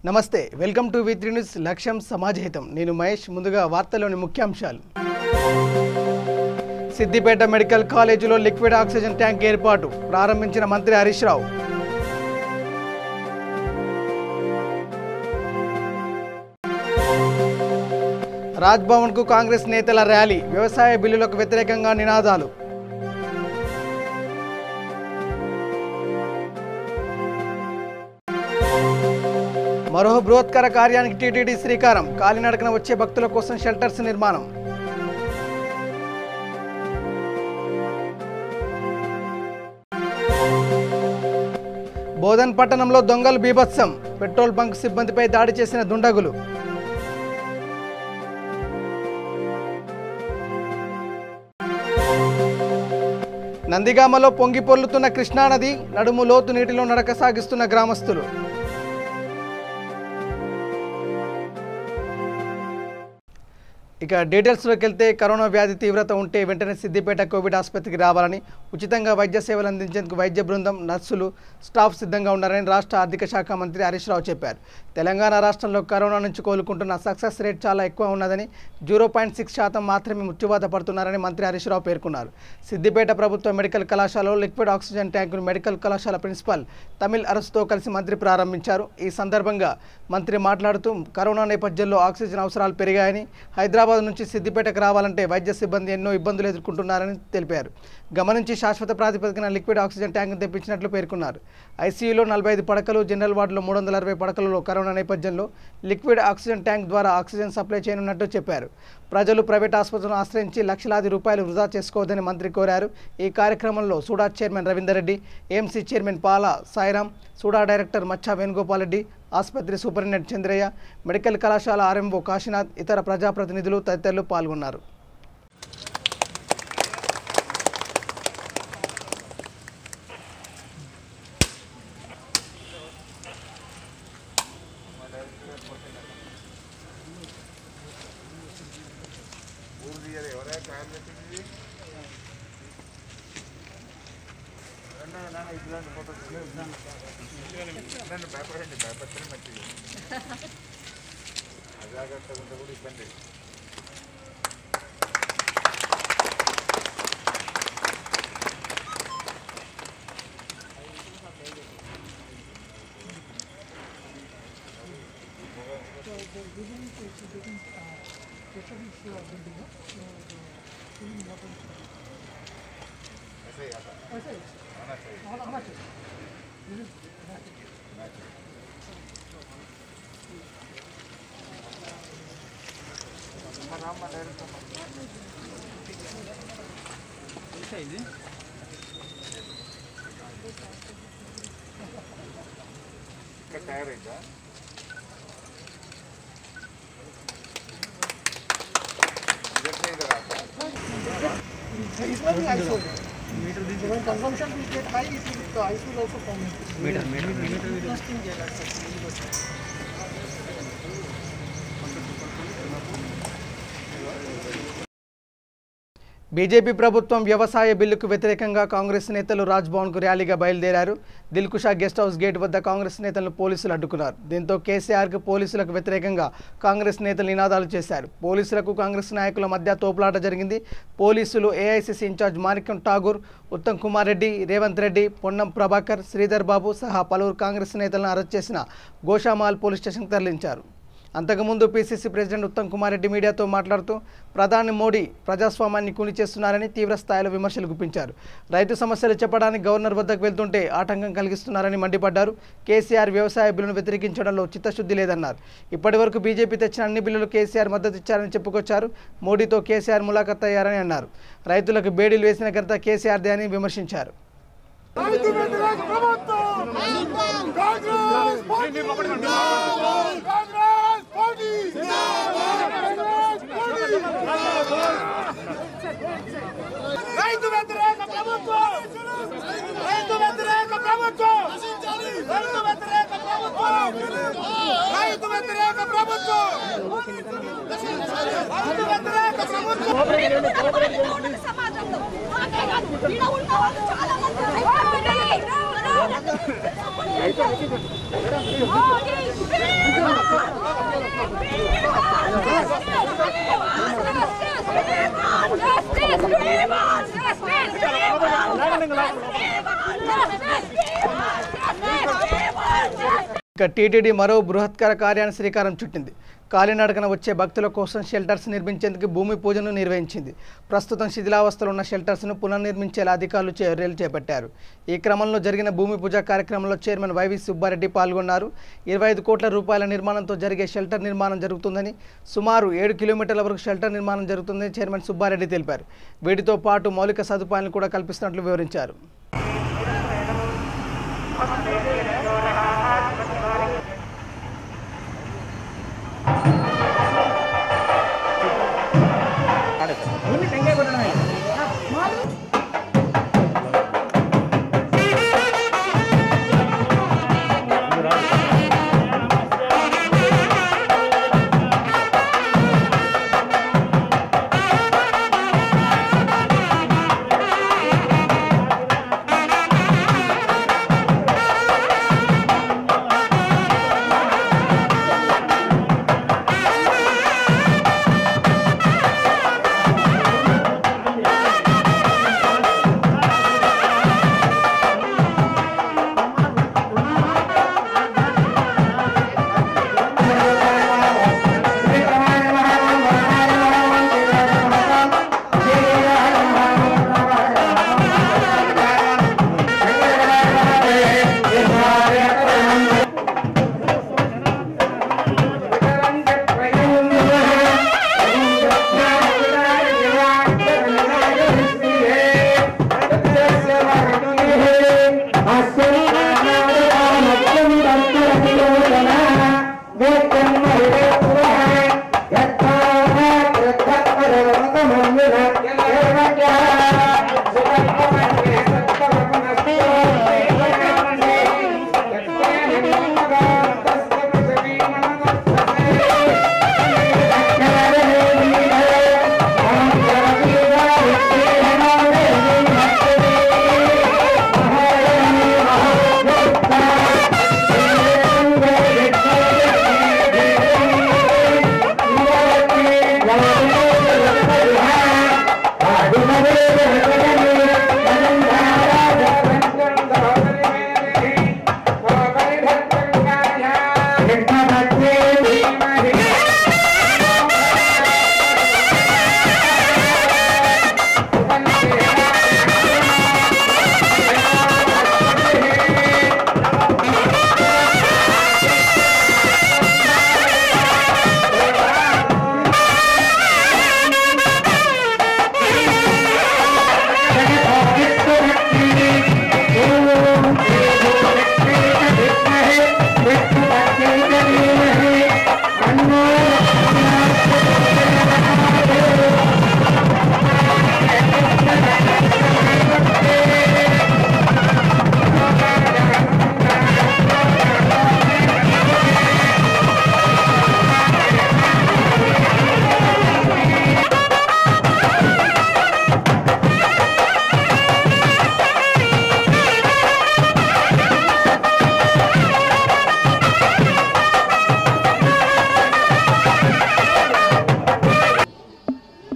నమస్తే welcome to వి3 news లక్ష్యం సమాజహితం నేను మహేష్ ముందుగా వార్తల్లోని ముఖ్యాంశాలు సిద్దిపేట మెడికల్ కాలేజీలో లిక్విడ్ ఆక్సిజన్ ట్యాంక్ ఏర్పాటు ప్రారంభించిన మంత్రి హరీష్ రావు రాజ్ భవన్ కు కాంగ్రెస్ నేతల ర్యాలీ వ్యవసాయ బిల్లులకు వ్యతిరేకంగా నినాదాలు మరో బృహత్కర కార్యానికి టీటీడీ శ్రీకారం కాలినడకన వచ్చే భక్తుల కోసం షెల్టర్స్ నిర్మాణం బోధన్ పట్టణంలో దొంగలు బీభత్సం పెట్రోల్ బంక్ సిబ్బందిపై దాడి చేసిన దుండగులు నందిగామలో పొంగి పొర్లుతున్న కృష్ణానది నడుము లోతు నీటిలో నడక సాగిస్తున్న గ్రామస్తులు ఇక డీటెయిల్స్లోకి వెళ్తే కరోనా వ్యాధి తీవ్రత ఉంటే వెంటనే సిద్దిపేట కోవిడ్ ఆసుపత్రికి రావాలని ఉచితంగా వైద్య సేవలు అందించేందుకు వైద్య బృందం నర్సులు స్టాఫ్ సిద్ధంగా ఉన్నారని రాష్ట్ర ఆర్థిక శాఖ మంత్రి హరీష్ రావు చెప్పారు. తెలంగాణ రాష్ట్రంలో కరోనా నుంచి కోలుకుంటున్న సక్సెస్ రేట్ చాలా ఎక్కువ ఉన్నదని 0.6% మాత్రమే మృత్యువాత పడుతున్నారని మంత్రి హరీష్ రావు పేర్కొన్నారు. సిద్దిపేట ప్రభుత్వ మెడికల్ కళాశాలలో లిక్విడ్ ఆక్సిజన్ ట్యాంకును మెడికల్ కళాశాల ప్రిన్సిపల్ తమిళ్ అరసుతో కలిసి మంత్రి ప్రారంభించారు. ఈ సందర్భంగా మంత్రి మాట్లాడుతూ కరోనా నేపథ్యంలో ఆక్సిజన్ అవసరాలు పెరిగాయని హైదరాబాద్ నుంచి సిద్దిపేటకు రావాలంటే వైద్య సిబ్బంది ఎన్నో ఇబ్బందులు ఎదుర్కొంటున్నారని తెలిపారు. గమనించి శాశ్వత ప్రాతిపదికన లిక్విడ్ ఆక్సిజన్ ట్యాంకును తెప్పించినట్లు పేర్కొన్నారు. ఐసీయూలో 45 పడకలు, జనరల్ వార్డులో 360 పడకలలో కరోనా నేపథ్యంలో లిక్విడ్ ఆక్సిజన్ ట్యాంక్ ద్వారా ఆక్సిజన్ సప్లై చేయనున్నట్టు చెప్పారు. ప్రజలు ప్రైవేట్ ఆసుపత్రులను ఆశ్రయించి లక్షలాది రూపాయలు వృధా చేసుకోవద్దని మంత్రి కోరారు. ఈ కార్యక్రమంలో SUDA chairman Ravinder Reddy, AMC chairman Pala Sairam, SUDA director Maccha Venugopal Reddy, ఆసుపత్రి సూపరింటెండెంట్ చంద్రయ్య, మెడికల్ కళాశాల ఆర్ఎంఓ కాశీనాథ్, ఇతర ప్రజాప్రతినిధులు తదితరులు పాల్గొన్నారు. తయారైందా When consumption will get high, the ice will also form. BJP ప్రభుత్వం వ్యవసాయ బిల్లుకు వ్యతిరేకంగా కాంగ్రెస్ నేతలు రాజ్ భవన్కు ర్యాలీగా బయలుదేరారు. దిల్కుషా గెస్ట్ హౌస్ గేట్ వద్ద కాంగ్రెస్ నేతలను పోలీసులు అడ్డుకున్నారు. దీంతో కేసీఆర్కు పోలీసులకు వ్యతిరేకంగా కాంగ్రెస్ నేతలు నినాదాలు చేశారు. పోలీసులకు కాంగ్రెస్ నాయకుల మధ్య తోపులాట జరిగింది. పోలీసులు ఏఐసీసీ ఇన్ఛార్జ్ మాణిక్యం ఠాగూర్, ఉత్తమ్ కుమార్ రెడ్డి, రేవంత్ రెడ్డి, పొన్నం ప్రభాకర్, శ్రీధర్ బాబు సహా పలువురు కాంగ్రెస్ నేతలను అరెస్ట్ చేసిన గోషామాల్ పోలీస్ స్టేషన్కు తరలించారు. అంతకుముందు పీసీసీ ప్రెసిడెంట్ ఉత్తమ్ కుమార్ రెడ్డి మీడియాతో మాట్లాడుతూ ప్రధాని మోడీ ప్రజాస్వామ్యాన్ని కూని చేస్తున్నారని తీవ్ర స్థాయిలో విమర్శలు గుప్పించారు. రైతు సమస్యలు చెప్పడానికి గవర్నర్ వద్దకు వెళ్తుంటే ఆటంకం కలిగిస్తున్నారని మండిపడ్డారు. కేసీఆర్ వ్యవసాయ బిల్లును వ్యతిరేకించడంలో చిత్తశుద్ధి లేదన్నారు. ఇప్పటివరకు బీజేపీ తెచ్చిన అన్ని బిల్లులు కేసీఆర్ మద్దతు ఇచ్చారని చెప్పుకొచ్చారు. మోడీతో కేసీఆర్ ములాఖత్ అయ్యారని అన్నారు. రైతులకు బేడీలు వేసిన ఘనత కేసీఆర్దే అని విమర్శించారు. రైతు వ్యతిరేక ప్రభుత్వం రైతు వ్యతిరేక ప్రభుత్వం రైతు వ్యతిరేక ప్రభుత్వం రైతు వ్యతిరేక ప్రభుత్వం రైతు వ్యతిరేక ప్రభుత్వం సమాజంలో చాలా మంది ఇక టీటీడీ మరో బృహత్కర కార్యానికి శ్రీకారం చుట్టింది. కాలినడకన వచ్చే భక్తుల కోసం షెల్టర్స్ నిర్మించేందుకు భూమి పూజను నిర్వహించింది. ప్రస్తుతం శిథిలావస్థలో ఉన్న షెల్టర్స్ను పునర్నిర్మించేలా అధికారులు చర్యలు చేపట్టారు. ఈ క్రమంలో జరిగిన భూమి పూజ కార్యక్రమంలో చైర్మన్ వైవి సుబ్బారెడ్డి పాల్గొన్నారు. 25 కోట్ల రూపాయల నిర్మాణంతో జరిగే షెల్టర్ నిర్మాణం జరుగుతుందని, సుమారు 7 కిలోమీటర్ల వరకు షెల్టర్ నిర్మాణం జరుగుతుందని చైర్మన్ సుబ్బారెడ్డి తెలిపారు. వీటితో పాటు మౌలిక సదుపాయాలను కూడా కల్పిస్తున్నట్లు వివరించారు.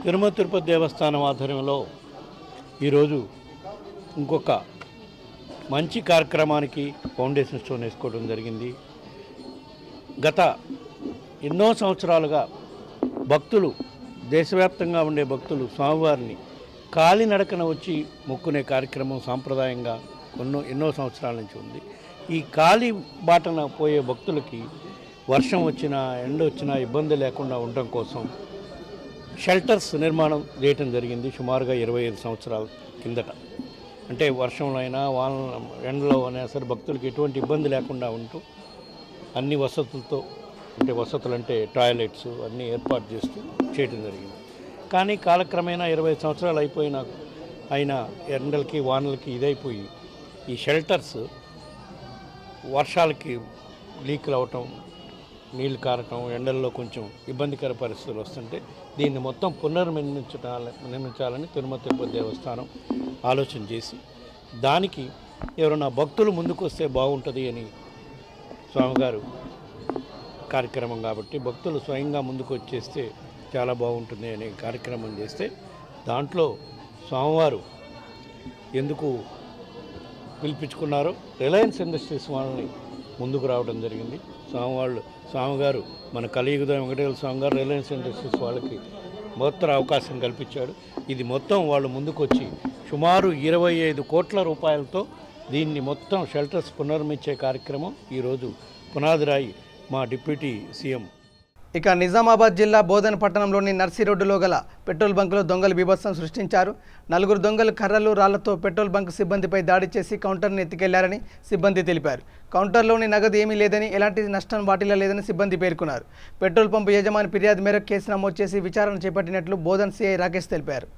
తిరుమల తిరుపతి దేవస్థానం ఆధ్వర్యంలో ఈరోజు ఇంకొక మంచి కార్యక్రమానికి ఫౌండేషన్ స్టోన్ వేసుకోవడం జరిగింది. గత ఎన్నో సంవత్సరాలుగా భక్తులు, దేశవ్యాప్తంగా ఉండే భక్తులు స్వామివారిని కాలినడకన వచ్చి మొక్కునే కార్యక్రమం సాంప్రదాయంగా ఎన్నో సంవత్సరాల నుంచి ఉంది. ఈ కాలి బాటన పోయే భక్తులకి వర్షం వచ్చినా ఎండ వచ్చినా ఇబ్బంది లేకుండా ఉండడం కోసం షెల్టర్స్ నిర్మాణం చేయటం జరిగింది. సుమారుగా 25 సంవత్సరాల కిందట. అంటే వర్షంలో అయినా ఎండలో అయినా సరే భక్తులకి ఎటువంటి ఇబ్బంది లేకుండా ఉంటూ అన్ని వసతులతో, అంటే వసతులు టాయిలెట్స్ అన్నీ ఏర్పాటు చేస్తూ చేయటం జరిగింది. కానీ కాలక్రమేణా 25 సంవత్సరాలు అయినా ఎండలకి వానలకి ఇదైపోయి ఈ షెల్టర్స్ వర్షాలకి లీకులు అవటం, నీళ్లు కారటం, ఎండల్లో కొంచెం ఇబ్బందికర పరిస్థితులు వస్తుంటే దీన్ని మొత్తం పునర్నిర్మించాలని తిరుమల తిరుపతి దేవస్థానం ఆలోచన చేసి దానికి ఎవరైనా భక్తులు ముందుకు వస్తే బాగుంటుంది అని స్వామిగారు కార్యక్రమం కాబట్టి భక్తులు స్వయంగా ముందుకు వచ్చేస్తే చాలా బాగుంటుంది అనే కార్యక్రమం చేస్తే దాంట్లో స్వామివారు ఎందుకు పిలిపించుకున్నారో రిలయన్స్ ఇండస్ట్రీస్ వాళ్ళని ముందుకు రావడం జరిగింది. స్వామిగారు మన కలియుగ వెంకటేశ్వర స్వామి గారు రిలయన్స్ ఇండస్ట్రీస్ వాళ్ళకి మొత్తం అవకాశం కల్పించాడు. ఇది మొత్తం వాళ్ళు ముందుకు వచ్చి సుమారు 25 కోట్ల రూపాయలతో దీన్ని మొత్తం షెల్టర్స్ పునర్మించే కార్యక్రమం ఈరోజు పునాదిరాయి మా డిప్యూటీ సీఎం. ఇక నిజామాబాద్ జిల్లా బోధన పట్టణంలోని నర్సీ రోడ్డులో గల పెట్రోల్ బంకులో దొంగలు బీభత్సం సృష్టించారు. 4 దొంగలు కర్రలు రాళ్లతో పెట్రోల్ బంక్ సిబ్బందిపై దాడి చేసి కౌంటర్ను ఎత్తుకెళ్లారని సిబ్బంది తెలిపారు. కౌంటర్లోని నగదు ఏమీ లేదని, ఎలాంటి నష్టం వాటిల్లో లేదని సిబ్బంది పేర్కొన్నారు. పెట్రోల్ పంపు యజమాని ఫిర్యాదు మేరకు కేసు నమోదు చేసి విచారణ చేపట్టినట్లు బోధన సిఐ రాకేష్ తెలిపారు.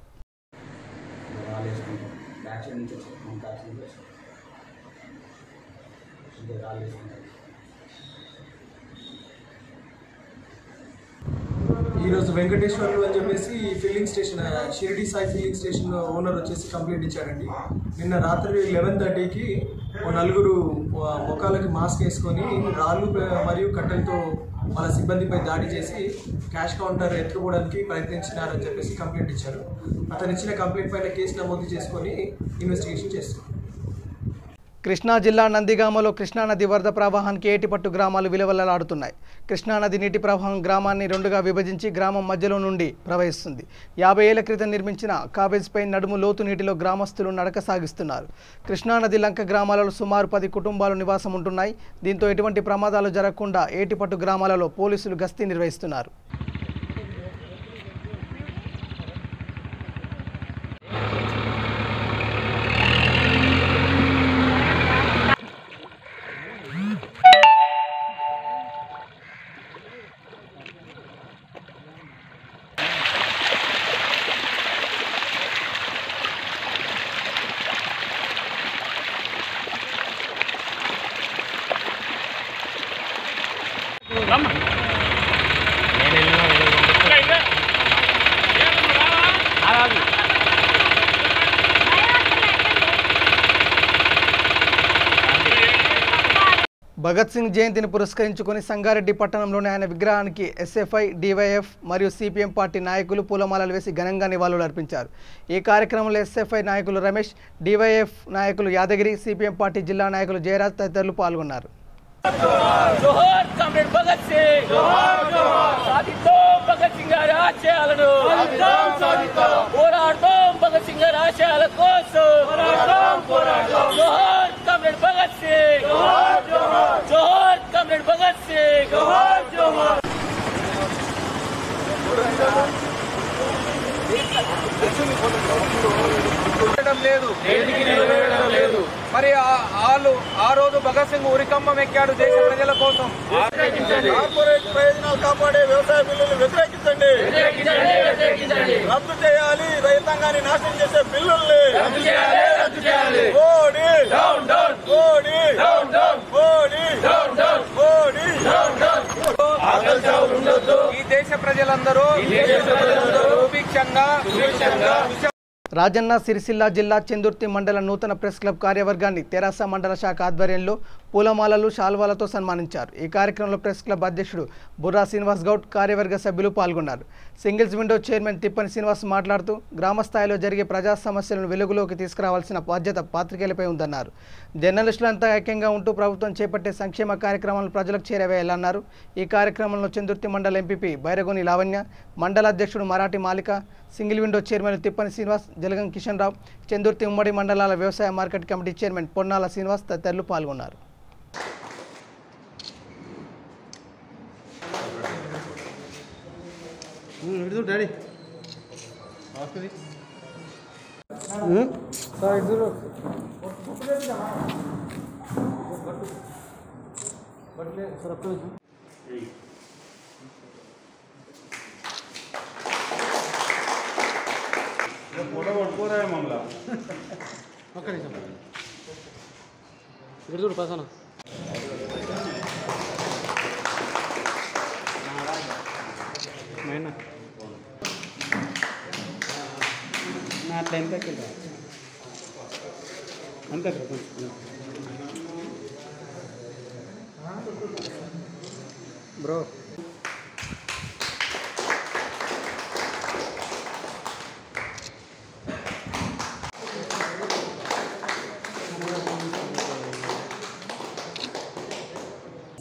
ఈరోజు వెంకటేశ్వర్లు అని చెప్పేసి filling station Shirdi Sai filling station owner వచ్చేసి కంప్లైంట్ ఇచ్చారండి. నిన్న రాత్రి 11:30కి 4 ముఖాలకి మాస్క్ వేసుకొని రాళ్ళు మరియు కట్టెలతో వాళ్ళ సిబ్బందిపై దాడి చేసి క్యాష్ కౌంటర్ ఎత్తుకోవడానికి ప్రయత్నించినారని చెప్పేసి కంప్లైంట్ ఇచ్చారు. అతను ఇచ్చిన కంప్లైంట్ పైన కేసు నమోదు చేసుకొని ఇన్వెస్టిగేషన్ చేస్తున్నారు. కృష్ణా జిల్లా నందిగామలో కృష్ణానది వరద ప్రవాహానికి ఏటిపట్టు గ్రామాలు విలువలలాడుతున్నాయి. కృష్ణానది నీటి ప్రవాహం గ్రామాన్ని 2గా విభజించి గ్రామం మధ్యలో నుండి ప్రవహిస్తుంది. 50 ఏళ్ల క్రితం నిర్మించిన కాబేజ్పై నడుము లోతు నీటిలో గ్రామస్తులు నడక సాగిస్తున్నారు. కృష్ణానది లంక గ్రామాలలో సుమారు 10 కుటుంబాలు నివాసం ఉంటున్నాయి. దీంతో ఎటువంటి ప్రమాదాలు జరగకుండా ఏటిపట్టు గ్రామాలలో పోలీసులు గస్తీ నిర్వహిస్తున్నారు. భగత్ సింగ్ జయంతిని పురస్కరించుకొని సంగారెడ్డి పట్టణంలోని ఆయన విగ్రహానికి ఎస్ఎఫ్ఐ, డివైఎఫ్ మరియు సిపిఎం పార్టీ నాయకులు పూలమాలలు వేసి ఘనంగా నివాళులు అర్పించారు. ఈ కార్యక్రమంలో ఎస్ఎఫ్ఐ నాయకులు రమేష్, డివైఎఫ్ నాయకులు యాదగిరి, సిపిఎం పార్టీ జిల్లా నాయకులు జయరాజ్ తదితరులు పాల్గొన్నారు. జోహార్ కామ్రేడ్ భగత్ సింగ్, జోహార్ జోహార్ సాధిద్దాం భగత్ సింగ్ గారి ఆశయాలను, సాధిద్దాం సాధిద్దాం పోరాడదాం భగత్ సింగ్ గారి ఆశయాల కోసం, పోరాడదాం పోరాడదాం జోహార్ కామ్రేడ్ భగత్ సింగ్, జోహార్ జోహార్ జోహార్ కామ్రేడ్ భగత్ సింగ్, జోహార్ జోహార్. లేదు మరి ఆ రోజు భగత్ సింగ్ ఉరికమ్మం ఎక్కాడు దేశ ప్రజల కోసం. కార్పొరేట్ ప్రయోజనాలు కాపాడే వ్యవసాయ బిల్లులు వ్యతిరేకించండి, రద్దు చేయాలి. రైతాంగాన్ని నాశనం చేసే బిల్లుల్ని మోడీ మోడీ మోడీ మోడీ. ఈ దేశ ప్రజలందరూ సుభిక్షంగా రాజన్న సిరిసిల్ల జిల్లా చెందుర్తి మండల నూతన ప్రెస్ క్లబ్ కార్యవర్గాన్ని తెరాస మండల శాఖ ఆధ్వర్యంలో పూలమాలలు, శాల్వాలతో సన్మానించారు. ఈ కార్యక్రమంలో ప్రెస్ క్లబ్ అధ్యక్షుడు బుర్రా శ్రీనివాస్ గౌడ్, కార్యవర్గ సభ్యులు పాల్గొన్నారు. Singles window chairman Tippani Srinivas మాట్లాడుతూ గ్రామ స్థాయిలో జరిగే ప్రజా సమస్యలను వెలుగులోకి తీసుకురావాల్సిన బాధ్యత పాత్రికేయులపై ఉందన్నారు. జర్నలిస్టులంతా ఐక్యంగా ఉంటూ ప్రభుత్వం చేపట్టే సంక్షేమ కార్యక్రమాలను ప్రజలకు చేరవేయాలన్నారు. ఈ కార్యక్రమంలో చెందుర్తి మండల ఎంపీపీ బైరగోని లావణ్య, మండల అధ్యక్షుడు Marathi Malika, single window chairman Tippani Srinivas, Jalagam Kishan Rao, Chendurthi ఉమ్మడి మండలాల వ్యవసాయ market committee chairman Ponnala Srinivas తదితరులు పాల్గొన్నారు. బ్రో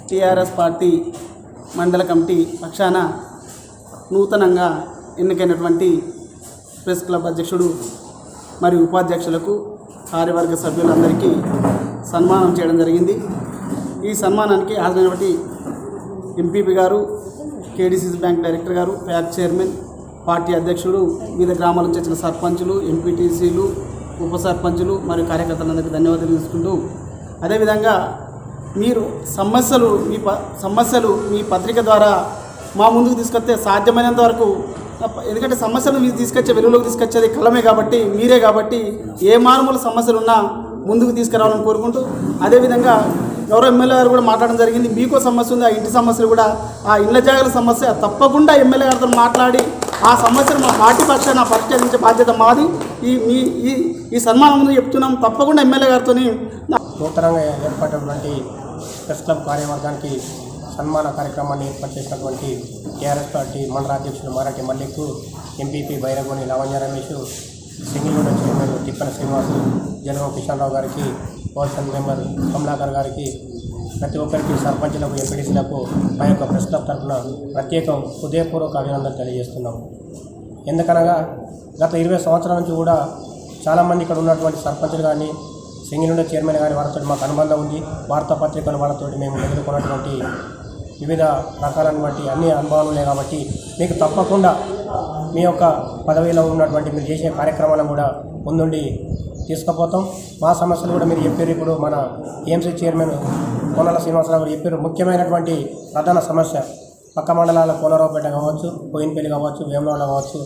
టీఆర్ఎస్ పార్టీ మండల కమిటీ పక్షాన నూతనంగా ఎన్నికైనటువంటి ప్రెస్ క్లబ్ అధ్యక్షుడు మరియు ఉపాధ్యక్షులకు కార్యవర్గ సభ్యులందరికీ సన్మానం చేయడం జరిగింది. ఈ సన్మానానికి హాజరైనటువంటి ఎంపీపీ గారు, కేడీసీసీ బ్యాంక్ డైరెక్టర్ గారు, ప్యాక్ చైర్మన్, పార్టీ అధ్యక్షుడు, వివిధ గ్రామాల నుంచి వచ్చిన సర్పంచులు, ఎంపీటీసీలు, ఉప సర్పంచులు మరియు కార్యకర్తలందరికీ ధన్యవాదాలు తెలుసుకుంటూ, అదేవిధంగా మీరు సమస్యలు మీ పత్రిక ద్వారా మా ముందుకు తీసుకొస్తే సాధ్యమైనంత వరకు, ఎందుకంటే సమస్యలు మీరు తీసుకొచ్చే వెలుగులోకి తీసుకొచ్చేది కలమే కాబట్టి, మీరే కాబట్టి ఏ మారుమూల సమస్యలు ఉన్నా ముందుకు తీసుకురావాలని కోరుకుంటూ, అదేవిధంగా గౌరవ ఎమ్మెల్యే గారు కూడా మాట్లాడడం జరిగింది. మీకో సమస్య ఉంది, ఆ ఇంటి సమస్యలు కూడా, ఆ ఇళ్ల జాగాల సమస్య తప్పకుండా ఎమ్మెల్యే గారితో మాట్లాడి ఆ సమస్యను మా పార్టీ పక్షాన పరిష్కరించే బాధ్యత మాది. ఈ సన్మానం ముందు చెప్తున్నాం, తప్పకుండా ఎమ్మెల్యే గారితో. నూతనంగా ఏర్పడినటువంటి ప్రెస్ క్లబ్ కార్యవర్గానికి సన్మాన కార్యక్రమాన్ని ఏర్పాటు చేసినటువంటి టీఆర్ఎస్ పార్టీ మండల అధ్యక్షుడు మారాటి మల్లిక్, ఎంపీపీ బైరగోని లావణ్య రమేష్, సింగిల్గూడ చైర్మన్ తిప్పన శ్రీనివాసు, జనగం కిషన్ రావు గారికి, కోఆర్డినేషన్ మెంబర్ కమలాకర్ గారికి, ప్రతి ఒక్కరికి, సర్పంచులకు, ఎంపీడీసీలకు మా యొక్క ప్రెస్ క్లబ్ తరఫున ప్రత్యేకం హృదయపూర్వక అభినందనలు తెలియజేస్తున్నాము. ఎందుకనగా గత 20 సంవత్సరాల నుంచి కూడా చాలామంది ఇక్కడ ఉన్నటువంటి సర్పంచులు కానీ, సింగిల్గూడ చైర్మన్ గారి వారితో మాకు అనుబంధం ఉంది. వార్తాపత్రికల వాళ్ళతో మేము ఎదుర్కొన్నటువంటి వివిధ రకాలైనటువంటి అన్ని అనుభవాలు ఉన్నాయి కాబట్టి మీకు తప్పకుండా మీ యొక్క పదవిలో ఉన్నటువంటి మీరు చేసే కార్యక్రమాలను కూడా ముందుండి తీసుకుపోతాం. మా సమస్యలు కూడా మీరు చెప్పారు. ఇప్పుడు మన ఏఎంసీ చైర్మన్ కోనల శ్రీనివాసరావు గారు చెప్పారు. ముఖ్యమైనటువంటి ప్రధాన సమస్య పక్క మండలాల కోనరావుపేట కావచ్చు, కోయినపల్లి కావచ్చు, వేములవాడ కావచ్చు,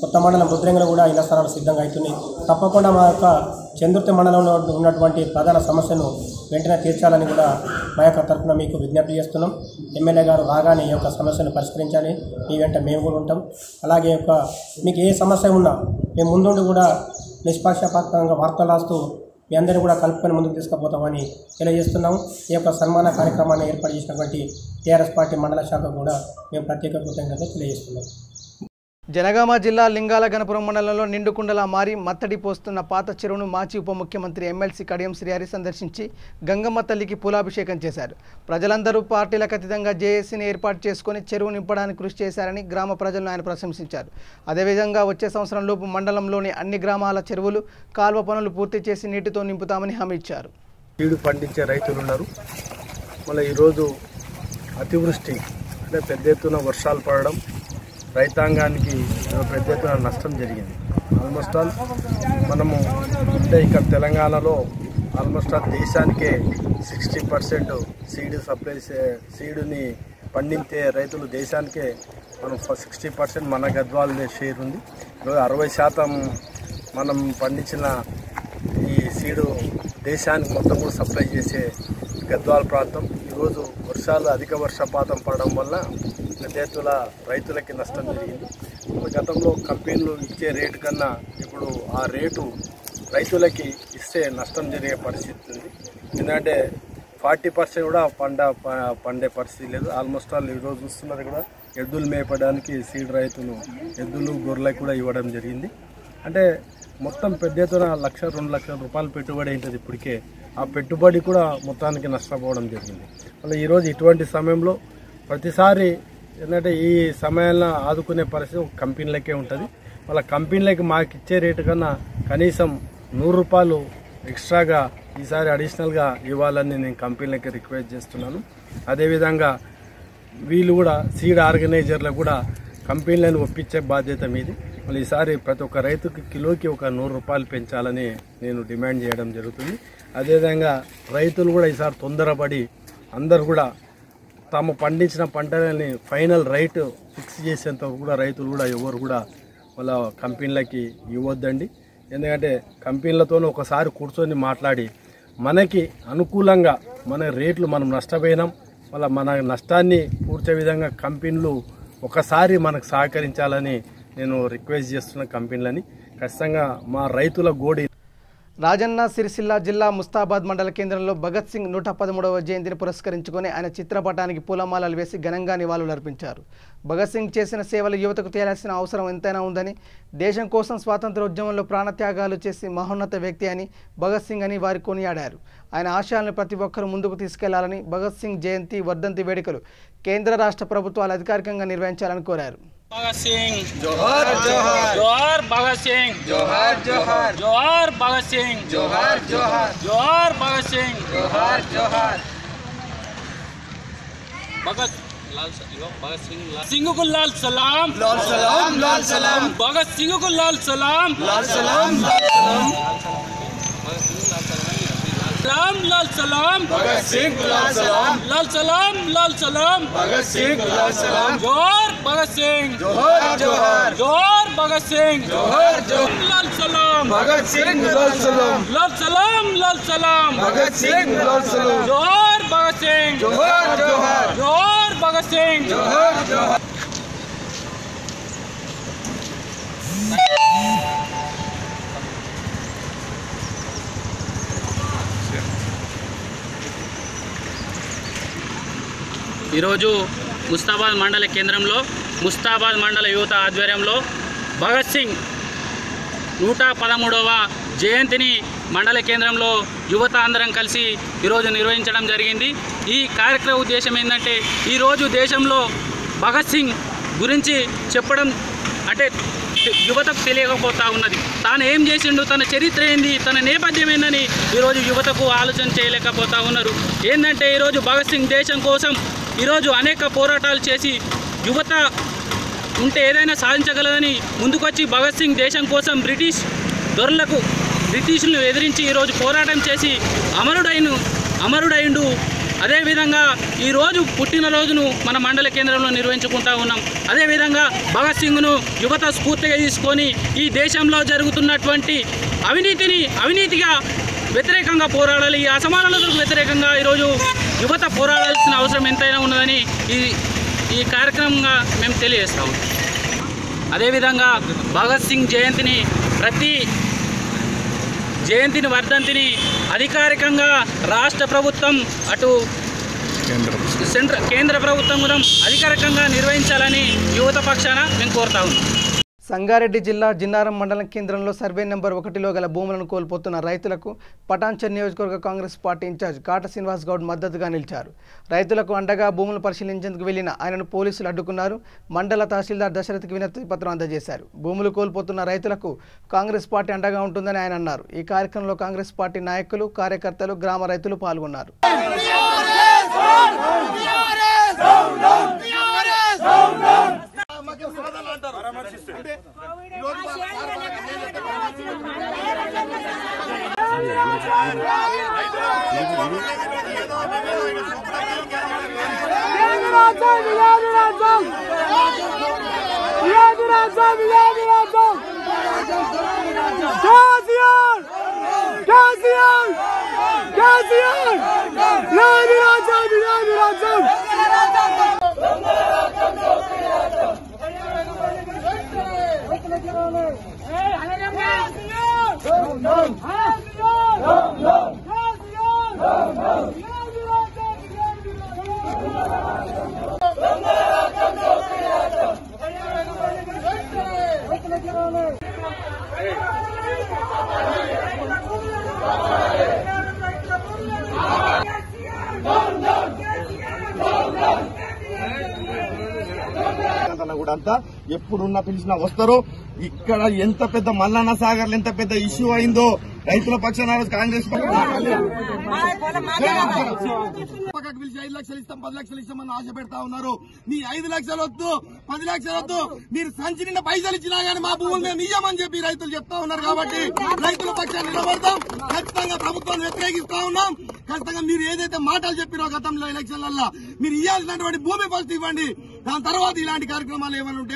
కొత్త మండలం ముద్రంగిలో కూడా ఇళ్ల స్థలాలు సిద్ధంగా అవుతున్నాయి. తప్పకుండా మా యొక్క చంద్రుతి మండలంలో ఉన్నటువంటి ప్రధాన సమస్యను వెంటనే తీర్చాలని కూడా మా యొక్క తరఫున మీకు విజ్ఞప్తి చేస్తున్నాం. ఎమ్మెల్యే గారు రాగానే ఈ యొక్క సమస్యను పరిష్కరించాలి. మీ వెంట మేము కూడా ఉంటాం. అలాగే మీకు ఏ సమస్య ఉన్నా మేము ముందుండి కూడా నిష్పక్షపాతంగా వార్తలు రాస్తూ మీ అందరినీ కూడా కలుపుకొని ముందుకు తీసుకుపోతామని తెలియజేస్తున్నాము. ఈ యొక్క సన్మాన కార్యక్రమాన్ని ఏర్పాటు చేసినటువంటి టీఆర్ఎస్ పార్టీ మండల శాఖ కూడా మేము ప్రత్యేక కృతజ్ఞతలు తెలియజేస్తున్నాం. జనగామ జిల్లా లింగాల గణపురం మండలంలో నిండుకుండలా మారి మత్తడి పోస్తున్న పాత చెరువును మాజీ ఉప ముఖ్యమంత్రి ఎమ్మెల్సీ కడియం శ్రీహరి సందర్శించి గంగమ్మ తల్లికి పూలాభిషేకం చేశారు. ప్రజలందరూ పార్టీలకు అతీతంగా జేఏసీని ఏర్పాటు చేసుకుని చెరువు నింపడానికి కృషి చేశారని గ్రామ ప్రజలను ఆయన ప్రశంసించారు. అదేవిధంగా వచ్చే సంవత్సరంలోపు మండలంలోని అన్ని గ్రామాల చెరువులు, కాల్వ పనులు పూర్తి చేసి నీటితో నింపుతామని హామీ ఇచ్చారు. నీరు పండించే రైతులు ఉన్నారు. మళ్ళీ ఈరోజు అతివృష్టి అంటే పెద్ద ఎత్తున వర్షాలు పడడం రైతాంగానికి పెద్ద ఎత్తున నష్టం జరిగింది. ఆల్మోస్ట్ ఆల్ మనము అంటే ఇక్కడ తెలంగాణలో ఆల్మోస్ట్ ఆల్ దేశానికే 60% సీడ్ సప్లై సీడుని పండించే రైతులు దేశానికే మనం 60% మన గద్వాల షేర్ ఉంది. ఈరోజు 60% మనం పండించిన ఈ సీడు దేశానికి మొత్తం కూడా సప్లై చేసే గద్వాల ప్రాంతం. ఈరోజు అధిక వర్షపాతం పడడం వల్ల పెద్ద ఎత్తున రైతులకి నష్టం జరిగింది. గతంలో కంపెనీలు ఇచ్చే రేటు కన్నా ఇప్పుడు ఆ రేటు రైతులకి ఇస్తే నష్టం జరిగే పరిస్థితి ఉంది. ఎందుకంటే 40% కూడా పండే పరిస్థితి లేదు. ఆల్మోస్ట్ ఆల్ ఈరోజు చూస్తున్నది కూడా ఎద్దులు మేపడానికి సీడ్ రైతులు ఎద్దులు గొర్రెలకు కూడా ఇవ్వడం జరిగింది. అంటే మొత్తం పెద్ద ఎత్తున 1-2 లక్షల రూపాయలు పెట్టుబడి ఉంటుంది. ఇప్పటికే ఆ పెట్టుబడి కూడా మొత్తానికి నష్టపోవడం జరిగింది. మళ్ళీ ఈరోజు ఇటువంటి సమయంలో ప్రతిసారి ఏంటంటే ఈ సమయాల్లో ఆదుకునే పరిస్థితి కంపెనీలకే ఉంటుంది. వాళ్ళ కంపెనీలకి మాకు ఇచ్చే రేటు కన్నా కనీసం 100 రూపాయలు ఎక్స్ట్రాగా ఈసారి అడిషనల్గా ఇవ్వాలని నేను కంపెనీలకి రిక్వెస్ట్ చేస్తున్నాను. అదేవిధంగా వీళ్ళు కూడా సీడ్ ఆర్గనైజర్లకు కూడా కంపెనీలను ఒప్పించే బాధ్యత మీది. మళ్ళీ ఈసారి ప్రతి ఒక్క రైతుకి కిలోకి 100 రూపాయలు పెంచాలని నేను డిమాండ్ చేయడం జరుగుతుంది. అదేవిధంగా రైతులు కూడా ఈసారి తొందరపడి అందరు కూడా తాము పండించిన పంటలని ఫైనల్ రైట్ ఫిక్స్ చేసేంత కూడా రైతులు కూడా ఎవరు కూడా వాళ్ళ కంపెనీలకి ఇవ్వద్దండి. ఎందుకంటే కంపెనీలతో ఒకసారి కూర్చొని మాట్లాడి మనకి అనుకూలంగా మన రేట్లు మనం నష్టపోయినాం, మళ్ళీ మన నష్టాన్ని పూడ్చే విధంగా కంపెనీలు ఒకసారి మనకు సహకరించాలని నేను రిక్వెస్ట్ చేస్తున్న కంపెనీలని. ఖచ్చితంగా మా రైతుల గోడి రాజన్న సిరిసిల్ల జిల్లా ముస్తాబాద్ మండల కేంద్రంలో భగత్ సింగ్ 113వ జయంతిని పురస్కరించుకొని ఆయన చిత్రపటానికి పూలమాలలు వేసి ఘనంగా నివాళులర్పించారు. భగత్ సింగ్ చేసిన సేవలు యువతకు తేలాల్సిన అవసరం ఎంతైనా ఉందని, దేశం కోసం స్వాతంత్ర ఉద్యమంలో ప్రాణత్యాగాలు చేసి మహోన్నత వ్యక్తి అని భగత్ సింగ్ అని వారు కొనియాడారు. ఆయన ఆశయాలను ప్రతి ఒక్కరూ ముందుకు తీసుకెళ్లాలని భగత్ సింగ్ జయంతి వర్ధంతి వేడుకలు కేంద్ర రాష్ట్ర ప్రభుత్వాలు అధికారికంగా నిర్వహించాలని కోరారు. भगत सिंह जोहार जोहार जोहार भगत सिंह जोहार जोहार जोहार भगत सिंह जोहार जोहार जोहार भगत सिंह जोहार जोहार भगत सिंह को लाल सलाम लाल सलाम लाल सलाम भगत सिंह को लाल सलाम लाल सलाम सलाम लाल सलाम भगत सिंह लाल सलाम लाल सलाम लाल सलाम भगत सिंह लाल सलाम जोहार भगत सिंह जोहार जोहार जोहार भगत सिंह जोहार जोहार लाल सलाम भगत सिंह लाल सलाम लाल सलाम लाल सलाम भगत सिंह लाल सलाम जोहार भगत सिंह जोहार जोहार जोहार भगत सिंह जोहार जोहार ఈరోజు ముస్తాబాద్ మండల కేంద్రంలో ముస్తాబాద్ మండల యువత ఆధ్వర్యంలో భగత్ సింగ్ 113వ జయంతిని మండల కేంద్రంలో యువత అందరం కలిసి ఈరోజు నిర్వహించడం జరిగింది. ఈ కార్యక్రమ ఉద్దేశం ఏంటంటే ఈరోజు దేశంలో భగత్ సింగ్ గురించి చెప్పడం అంటే యువతకు తెలియకపోతా ఉన్నది. తాను ఏం చేసిండు, తన చరిత్ర ఏంది, తన నేపథ్యం ఏందని ఈరోజు యువతకు ఆలోచన చేయలేకపోతా ఉన్నారు. ఏంటంటే ఈరోజు భగత్ సింగ్ దేశం కోసం ఈరోజు అనేక పోరాటాలు చేసి యువత ఉంటే ఏదైనా సాధించగలదని ముందుకొచ్చి భగత్ సింగ్ దేశం కోసం బ్రిటిషులను ఎదిరించి ఈరోజు పోరాటం చేసి అమరుడైండు. అదేవిధంగా ఈరోజు పుట్టినరోజును మన మండల కేంద్రంలో నిర్వహించుకుంటా ఉన్నాం. అదేవిధంగా భగత్ సింగ్ను యువత స్ఫూర్తిగా తీసుకొని ఈ దేశంలో జరుగుతున్నటువంటి అవినీతిగా వ్యతిరేకంగా పోరాడాలి, ఈ అసమానతలకు వ్యతిరేకంగా ఈరోజు యువత పోరాడాల్సిన అవసరం ఎంతైనా ఉన్నదని ఈ కార్యక్రమంగా మేము తెలియజేస్తాము. అదేవిధంగా భగత్ సింగ్ జయంతిని వర్ధంతిని అధికారికంగా రాష్ట్ర ప్రభుత్వం అటు కేంద్ర ప్రభుత్వం కూడా అధికారికంగా నిర్వహించాలని యువత పక్షాన మేము కోరుతా ఉన్నాం. సంగారెడ్డి జిల్లా జిన్నారం మండలం కేంద్రంలో సర్వే నెంబర్ 1లో గల భూములను కోల్పోతున్న రైతులకు పటాన్చెరు నియోజకవర్గ కాంగ్రెస్ పార్టీ ఇన్ఛార్జ్ కాట శ్రీనివాస్ గౌడ్ మద్దతుగా నిలిచారు. రైతులకు అండగా భూములు పరిశీలించేందుకు వెళ్లిన ఆయనను పోలీసులు అడ్డుకున్నారు. మండల తహసీల్దార్ దశరథ్కి వినతి పత్రం అందజేశారు. భూములు కోల్పోతున్న రైతులకు కాంగ్రెస్ పార్టీ అండగా ఉంటుందని ఆయన అన్నారు. ఈ కార్యక్రమంలో కాంగ్రెస్ పార్టీ నాయకులు, కార్యకర్తలు, గ్రామ రైతులు పాల్గొన్నారు. అంతా ఎప్పుడున్నా పిలిచినా వస్తారు. ఇక్కడ ఎంత పెద్ద మల్లన్న సాగర్ ఎంత పెద్ద ఇష్యూ అయిందో రైతుల పక్షాన కాంగ్రెస్ పిలిచి 5 లక్షలు ఇస్తాం 10 లక్షలు ఇస్తామని ఆశ పెడతా ఉన్నారు. మీ 5 లక్షలు వద్దు, 10 లక్షలు వద్దు, మీరు సంచి నిండా పైసలు ఇచ్చినా గానీ మా భూములు మేము ఇయ్యమని చెప్పి రైతులు చెప్తా ఉన్నారు. కాబట్టి రైతుల పక్షాన్ని నిలబడతాం. ఖచ్చితంగా ప్రభుత్వాన్ని వ్యతిరేకిస్తా ఉన్నాం. ఖచ్చితంగా మీరు ఏదైతే మాటలు చెప్పిరో గతంలో ఎలక్షన్లలో మీరు ఇవ్వాల్సినటువంటి భూమి ఫస్ట్ ఇవ్వండి. దాని తర్వాత ఇలాంటి కార్యక్రమాలు ఏమైనా ఉంటే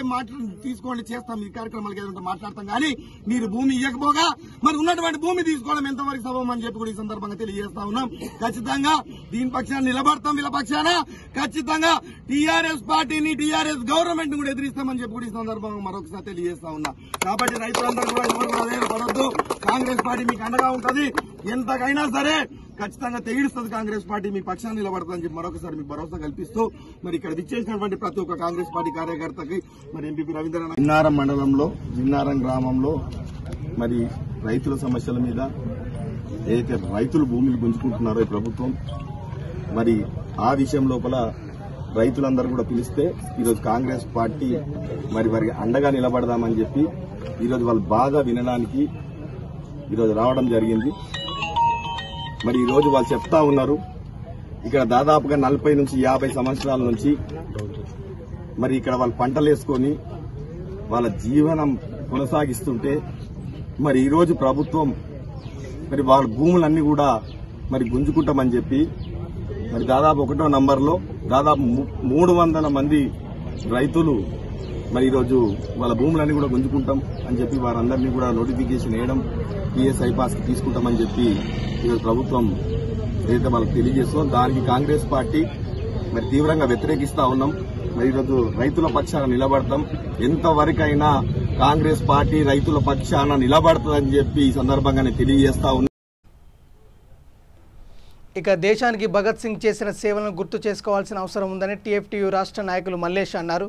తీసుకోండి, చేస్తాం, ఈ కార్యక్రమాలకి ఏదంటే మాట్లాడతాం. కానీ మీరు భూమి ఇవ్వకపోగా మరి ఉన్నటువంటి భూమి తీసుకోవడం ఎంతవరకు సబబం అని చెప్పి కూడా ఈ సందర్భంగా తెలియజేస్తా ఉన్నాం. ఖచ్చితంగా దీని పక్షాన నిలబడతాం. వీళ్ళ పక్షాన ఖచ్చితంగా టీఆర్ఎస్ పార్టీని, టీఆర్ఎస్ గవర్నమెంట్ కూడా ఎదిరిస్తామని చెప్పి కూడా ఈ సందర్భంగా మరొకసారి తెలియజేస్తా ఉన్నా. కాబట్టి రైతులందరూ కూడా ఎవరు కూడా వేరుపడద్దు. కాంగ్రెస్ పార్టీ మీకు అండగా ఉంటది. ఎంతకైనా సరే ఖచ్చితంగా తెగిడుస్తుంది కాంగ్రెస్ పార్టీ, మీ పక్షాన్ని నిలబడతామని చెప్పి మరొకసారి మీకు భరోసా కల్పిస్తూ మరి ఇక్కడ విచ్చేసినటువంటి ప్రతి ఒక్క కాంగ్రెస్ పార్టీ కార్యకర్తకి మరి ఎంపీ రవీంద్రనాథ్ విన్నారం మండలంలో విన్నారం గ్రామంలో మరి రైతుల సమస్యల మీద ఏదైతే రైతులు భూములు గుంజుకుంటున్నారో ఈ ప్రభుత్వం, మరి ఆ విషయం లోపల రైతులందరూ కూడా పిలిస్తే ఈరోజు కాంగ్రెస్ పార్టీ మరి వారికి అండగా నిలబడదామని చెప్పి ఈరోజు వాళ్ళు బాగా వినడానికి ఈరోజు రావడం జరిగింది. మరి ఈరోజు వాళ్ళు చెప్తా ఉన్నారు, ఇక్కడ దాదాపుగా 40 నుంచి 50 సంవత్సరాల నుంచి మరి ఇక్కడ వాళ్ళు పంటలు వేసుకొని వాళ్ళ జీవనం కొనసాగిస్తుంటే మరి ఈరోజు ప్రభుత్వం మరి వాళ్ళ భూములన్నీ కూడా మరి గుంజుకుంటామని చెప్పి మరి దాదాపు 1వ నంబర్లో దాదాపు 300 మంది రైతులు మరి ఈరోజు వాళ్ళ భూములన్నీ కూడా గుంజుకుంటాం అని చెప్పి వారందరినీ కూడా నోటిఫికేషన్ వేయడం, పిఎస్ఐ పాస్ తీసుకుంటామని చెప్పి ఈరోజు ప్రభుత్వం ఏదైతే వాళ్ళకి తెలియజేస్తాం, దానికి కాంగ్రెస్ పార్టీ మరి తీవ్రంగా వ్యతిరేకిస్తా ఉన్నాం. మరి ఈరోజు రైతుల పక్షాన నిలబడతాం. ఎంతవరకైనా కాంగ్రెస్ పార్టీ రైతుల పక్షాన నిలబడతాదని చెప్పి ఈ సందర్భంగానే తెలియజేస్తా ఉన్నాం. ఇక దేశానికి భగత్ సింగ్ చేసిన సేవలను గుర్తు చేసుకోవాల్సిన అవసరం ఉందని టీఎఫ్టీయూ రాష్ట్ర నాయకులు మల్లేష్ అన్నారు.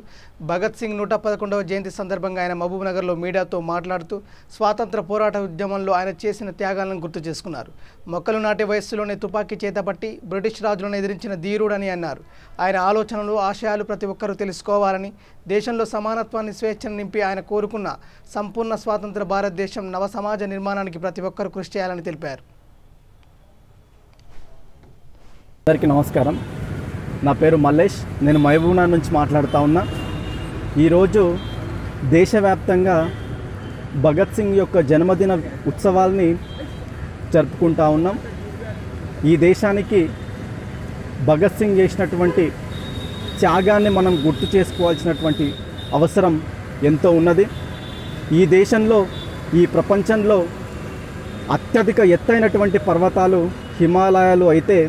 భగత్ సింగ్ 111వ జయంతి సందర్భంగా ఆయన మహబూబ్నగర్లో మీడియాతో మాట్లాడుతూ స్వాతంత్ర పోరాట ఉద్యమంలో ఆయన చేసిన త్యాగాలను గుర్తు చేసుకున్నారు. మొక్కలు నాటే వయస్సులోనే తుపాకీ చేతపట్టి బ్రిటిష్ రాజులను ఎదిరించిన ధీరుడని అన్నారు. ఆయన ఆలోచనలు, ఆశయాలు ప్రతి ఒక్కరూ తెలుసుకోవాలని, దేశంలో సమానత్వాన్ని, స్వేచ్ఛను నింపి ఆయన కోరుకున్న సంపూర్ణ స్వాతంత్ర భారతదేశం నవ సమాజ నిర్మాణానికి ప్రతి ఒక్కరూ కృషి చేయాలని తెలిపారు. అందరికీ నమస్కారం. నా పేరు మల్లేష్. నేను మహబూబ్నగర్ నుంచి మాట్లాడుతూ ఉన్నా. ఈరోజు దేశవ్యాప్తంగా భగత్ సింగ్ యొక్క జన్మదిన ఉత్సవాల్ని జరుపుకుంటా ఉన్నాం. ఈ దేశానికి భగత్ సింగ్ చేసినటువంటి త్యాగాన్ని మనం గుర్తు చేసుకోవాల్సినటువంటి అవసరం ఎంతో ఉన్నది. ఈ దేశంలో, ఈ ప్రపంచంలో అత్యధిక ఎత్తైనటువంటి పర్వతాలు హిమాలయాలు అయితే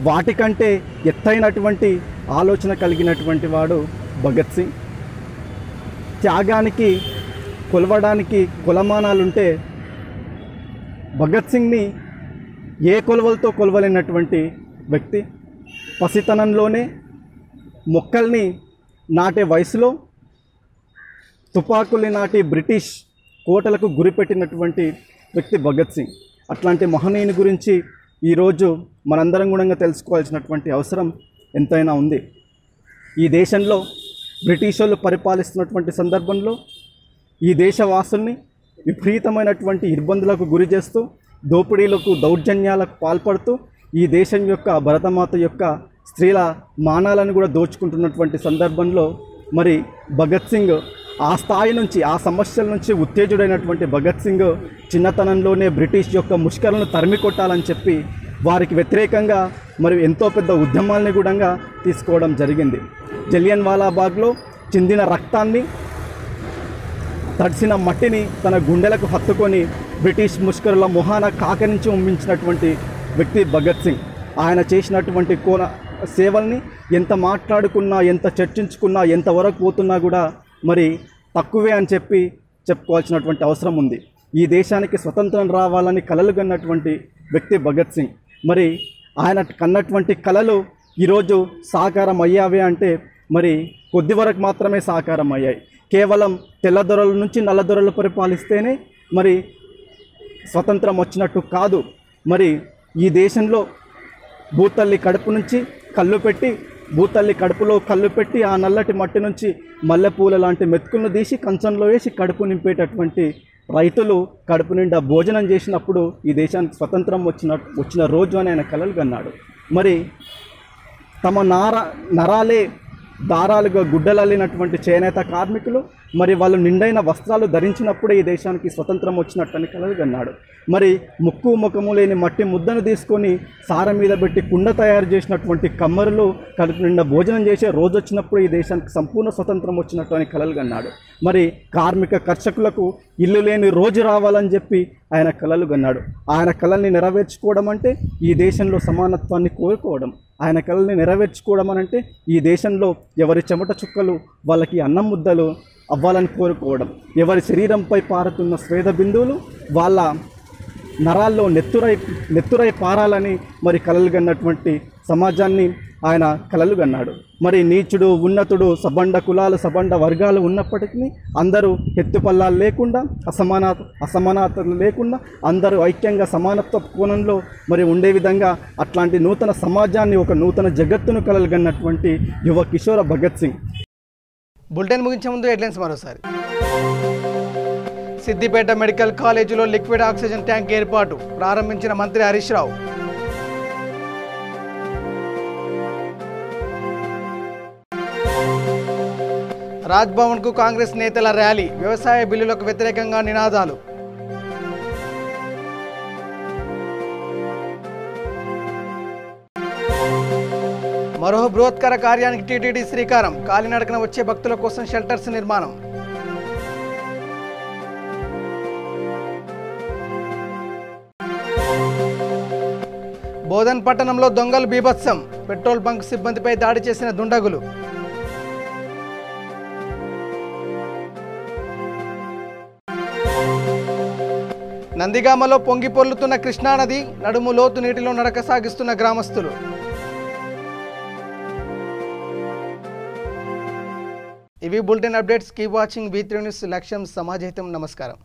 వాటికంటే ఎత్తైనటువంటి ఆలోచన కలిగినటువంటి వాడు భగత్ సింగ్. త్యాగానికి కొలవడానికి కొలమానాలుంటే భగత్ సింగ్ని ఏ కొలవలతో కొలవలేనటువంటి వ్యక్తి. పసితనంలోనే మొక్కల్ని నాటే వయసులో తుపాకుల్ని నాటి బ్రిటిష్ కోటలకు గురిపెట్టినటువంటి వ్యక్తి భగత్ సింగ్. అట్లాంటి మహనీయుని గురించి ఈరోజు మనందరం కూడా తెలుసుకోవాల్సినటువంటి అవసరం ఎంతైనా ఉంది. ఈ దేశంలో బ్రిటిష్ వాళ్ళు పరిపాలిస్తున్నటువంటి సందర్భంలో ఈ దేశవాసుల్ని విపరీతమైనటువంటి ఇబ్బందులకు గురి చేస్తూ, దోపిడీలకు, దౌర్జన్యాలకు పాల్పడుతూ ఈ దేశం యొక్క భరతమాత యొక్క స్త్రీల మానాలను కూడా దోచుకుంటున్నటువంటి సందర్భంలో మరి భగత్ సింగ్ ఆ స్థాయి నుంచి, ఆ సమస్యల నుంచి ఉత్తేజుడైనటువంటి భగత్ సింగ్ చిన్నతనంలోనే బ్రిటిష్ యొక్క ముష్కరులను తరిమి కొట్టాలని చెప్పి వారికి వ్యతిరేకంగా మరి ఎంతో పెద్ద ఉద్యమాలని కూడా తీసుకోవడం జరిగింది. జలియన్ వాలాబాగ్లో చిందిన రక్తాన్ని, తడిసిన మట్టిని తన గుండెలకు హత్తుకొని బ్రిటిష్ ముష్కరుల మొహాన కాకరించి ఉమ్మించినటువంటి వ్యక్తి భగత్ సింగ్. ఆయన చేసినటువంటి సేవల్ని ఎంత మాట్లాడుకున్నా, ఎంత చర్చించుకున్నా, ఎంతవరకు పోతున్నా కూడా మరి తక్కువే అని చెప్పి చెప్పుకోవాల్సినటువంటి అవసరం ఉంది. ఈ దేశానికి స్వతంత్రం రావాలని కలలు కన్నటువంటి వ్యక్తి భగత్ సింగ్. మరి ఆయన కన్నటువంటి కలలు ఈరోజు సాకారం అయ్యావే అంటే మరి కొద్ది వరకు మాత్రమే సాకారం అయ్యాయి. కేవలం తెల్లదొరల నుంచి నల్లదొరలు పరిపాలిస్తేనే మరి స్వతంత్రం వచ్చినట్టు కాదు. మరి ఈ దేశంలో భూతల్లి కడుపు నుంచి కళ్ళు పెట్టి, భూతల్లి కడుపులో కళ్ళు పెట్టి ఆ నల్లటి మట్టి నుంచి మల్లెపూల లాంటి మెతుకులను తీసి కంచంలో వేసి కడుపు నింపేటటువంటి రైతులు కడుపు నిండా భోజనం చేసినప్పుడు ఈ దేశానికి స్వతంత్రం వచ్చిన రోజు అని ఆయన కలలు కన్నాడు. మరి తమ నరాలే దారాలుగా గుడ్డలల్లినటువంటి చేనేత కార్మికులు మరి వాళ్ళు నిండైన వస్త్రాలు ధరించినప్పుడే ఈ దేశానికి స్వతంత్రం వచ్చినట్టని కలలు కన్నాడు. మరి ముక్కు ముఖము లేని మట్టి ముద్దను తీసుకొని సార మీద పెట్టి కుండ తయారు చేసినటువంటి కమ్మరులు కడుపు నిండా భోజనం చేసే రోజు వచ్చినప్పుడు ఈ దేశానికి సంపూర్ణ స్వతంత్రం వచ్చినట్టు అని కలలు కన్నాడు. మరి కార్మిక కర్షకులకు ఇల్లు లేని రోజు రావాలని చెప్పి ఆయన కలలు కన్నాడు. ఆయన కలల్ని నెరవేర్చుకోవడం అంటే ఈ దేశంలో సమానత్వాన్ని కోరుకోవడం. ఆయన కలల్ని నెరవేర్చుకోవడం అనంటే ఈ దేశంలో ఎవరి చెమట చుక్కలు వాళ్ళకి అన్నం ముద్దలు అవ్వాలని కోరుకోవడం, ఎవరి శరీరంపై పారుతున్న స్వేద బిందువులు వాళ్ళ నరాల్లో నెత్తురై పారాలని మరి కలలు కన్నటువంటి సమాజాన్ని ఆయన కలలు కన్నాడు. మరి నీచుడు ఉన్నతుడు సబండ కులాలు సబండ వర్గాలు ఉన్నప్పటికీ అందరూ ఎత్తుపల్లాలు లేకుండా అసమానతలు లేకుండా అందరూ ఐక్యంగా సమానత్వ కోణంలో మరి ఉండే విధంగా అట్లాంటి నూతన సమాజాన్ని ఒక నూతన జగత్తును కలలు కన్నటువంటి యువ కిషోర భగత్ సింగ్. బులెటిన్ ముగించే ముందు హెడ్లైన్స్ మరోసారి. సిద్దిపేట మెడికల్ కాలేజీలో లిక్విడ్ ఆక్సిజన్ ట్యాంక్ ఏర్పాటు ప్రారంభించిన మంత్రి హరీష్ రావు. రాజ్భవన్కు కాంగ్రెస్ నేతల ర్యాలీ, వ్యవసాయ బిల్లులకు వ్యతిరేకంగా నినాదాలు. మరో బృహత్కర కార్యానికి టీటీడీ శ్రీకారం, కాలినడకన వచ్చే భక్తుల కోసం షెల్టర్స్ నిర్మాణం. బోధన్ పట్టణంలో దొంగలు బీభత్సం, పెట్రోల్ బంక్ సిబ్బందిపై దాడి చేసిన దుండగులు. నందిగామలో పొంగి పొర్లుతున్న కృష్ణానది, నడుము లోతు నీటిలో నడక సాగిస్తున్న గ్రామస్తులు. ఇవి bulletin updates. Keep watching V3 news. లక్ష్యం సమాజహితం. నమస్కారం.